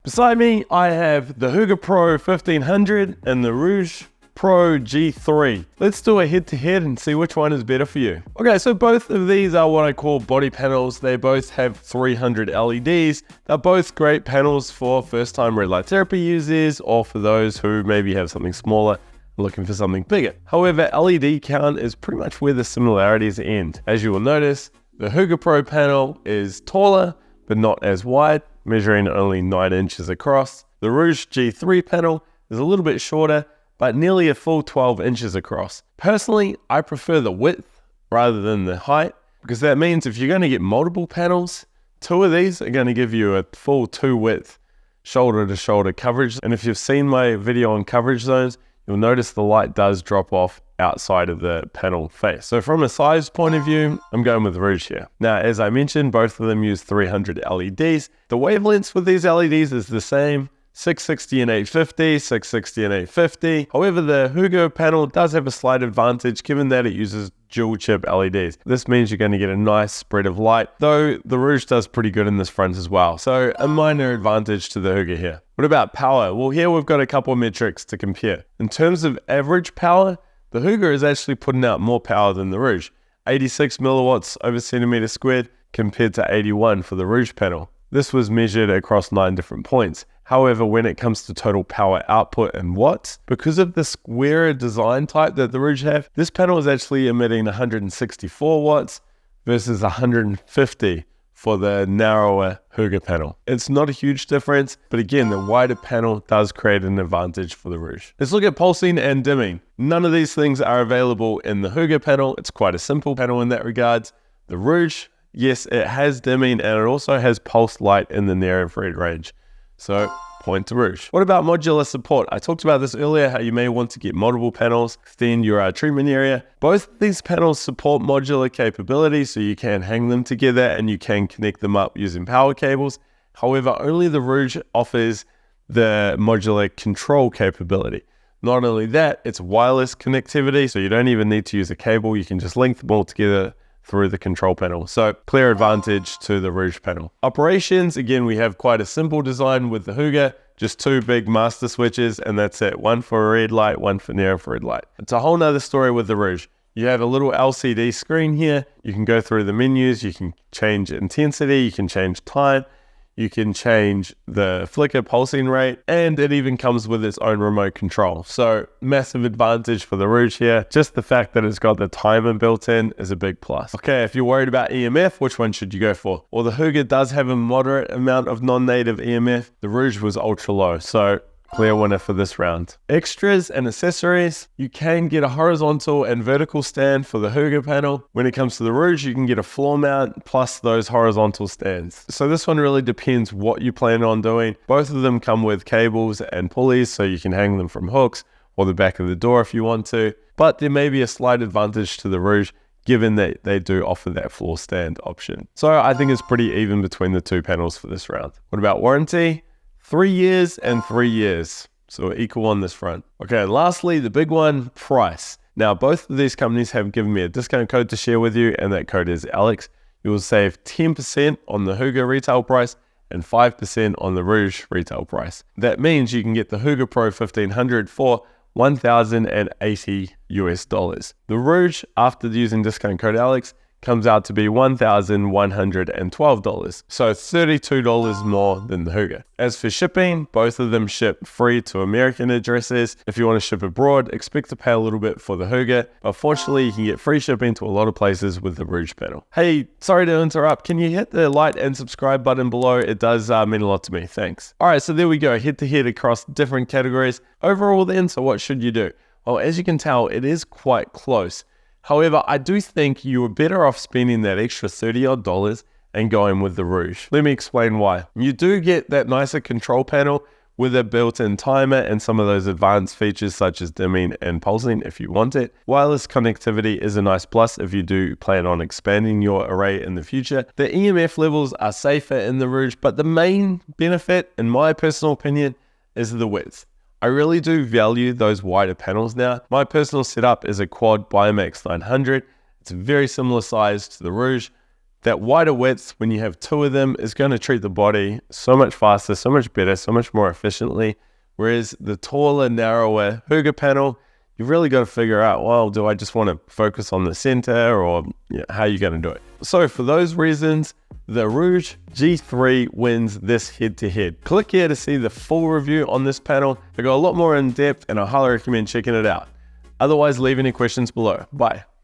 Beside me, I have the Hooga Pro 1500 and the Rouge Pro G3. Let's do a head-to-head and see which one is better for you. Okay, so both of these are what I call body panels. They both have 300 LEDs. They're both great panels for first-time red light therapy users or for those who maybe have something smaller looking for something bigger. However, LED count is pretty much where the similarities end. As you will notice, the Hooga Pro panel is taller, but not as wide, measuring only 9 inches across. The Rouge G3 panel is a little bit shorter, but nearly a full 12 inches across. Personally, I prefer the width rather than the height, because that means if you're going to get multiple panels, 2 of these are going to give you a full 2 width shoulder to shoulder coverage. And if you've seen my video on coverage zones, you'll notice the light does drop off outside of the panel face. So from a size point of view, I'm going with Rouge here. Now, as I mentioned, both of them use 300 LEDs. The wavelengths with these LEDs is the same, 660 and 850, 660 and 850. However, the Hooga panel does have a slight advantage given that it uses dual chip LEDs. This means you're going to get a nice spread of light, though the Rouge does pretty good in this front as well. So a minor advantage to the Hooga here. What about power? Well, here we've got a couple of metrics to compare. In terms of average power, the Hooga is actually putting out more power than the Rouge, 86 milliwatts over centimeter squared compared to 81 for the Rouge panel. This was measured across 9 different points. However, when it comes to total power output in watts, because of the squarer design type that the Rouge have, this panel is actually emitting 164 watts versus 150 for the narrower Hooga panel. It's not a huge difference, but again, the wider panel does create an advantage for the Rouge. Let's look at pulsing and dimming. None of these things are available in the Hooga panel. It's quite a simple panel in that regards. The Rouge, yes, it has dimming and it also has pulse light in the near infrared range. So point to Rouge. What about modular support? I talked about this earlier, how you may want to get multiple panels, extend your treatment area. Both of these panels support modular capability, so you can hang them together and you can connect them up using power cables. However, only the Rouge offers the modular control capability. Not only that, it's wireless connectivity, so you don't even need to use a cable. You can just link them all together through the control panel. So clear advantage to the Rouge panel. Operations, again, we have quite a simple design with the Hooga, just 2 big master switches and that's it. One for red light, one for near infrared light. It's a whole nother story with the Rouge. You have a little LCD screen here. You can go through the menus, you can change intensity, you can change time, you can change the flicker pulsing rate, and it even comes with its own remote control. So massive advantage for the Rouge here. Just the fact that it's got the timer built in is a big plus. Okay, if you're worried about EMF, which one should you go for? Well, the Hooga does have a moderate amount of non-native EMF. The Rouge was ultra low, so clear winner for this round. Extras and accessories. You can get a horizontal and vertical stand for the Hooga panel. When it comes to the Rouge, you can get a floor mount plus those horizontal stands. So this one really depends what you plan on doing. Both of them come with cables and pulleys, so you can hang them from hooks or the back of the door if you want to. But there may be a slight advantage to the Rouge given that they do offer that floor stand option. So I think it's pretty even between the 2 panels for this round. What about warranty? 3 years and 3 years, so equal on this front. Okay, lastly, the big one, price. Now, both of these companies have given me a discount code to share with you, and that code is Alex. You will save 10% on the Hooga retail price and 5% on the Rouge retail price. That means you can get the Hooga Pro 1500 for $1,080 US. The Rouge, after using discount code Alex, comes out to be $1,112, so $32 more than the Hooga. As for shipping, both of them ship free to American addresses. If you want to ship abroad, expect to pay a little bit for the Hooga, but fortunately you can get free shipping to a lot of places with the Rouge panel. Hey, sorry to interrupt, can you hit the like and subscribe button below? It does mean a lot to me, thanks. Alright, so there we go, head to head across different categories. Overall then, so what should you do? Well, as you can tell, it is quite close. However, I do think you were better off spending that extra $30 odd and going with the Rouge. Let me explain why. You do get that nicer control panel with a built-in timer and some of those advanced features such as dimming and pulsing if you want it. Wireless connectivity is a nice plus if you do plan on expanding your array in the future. The EMF levels are safer in the Rouge, but the main benefit, in my personal opinion, is the width. I really do value those wider panels now. My personal setup is a quad Biomax 900. It's a very similar size to the Rouge, That wider width, when you have two of them, is going to treat the body so much faster, so much better, so much more efficiently. Whereas the taller, narrower Hooga panel, you've really got to figure out, well, do I just want to focus on the center, or how are you going to do it? So for those reasons, the Rouge G3 wins this head-to-head. Click here to see the full review on this panel. I go a lot more in depth and I highly recommend checking it out. Otherwise, leave any questions below. Bye.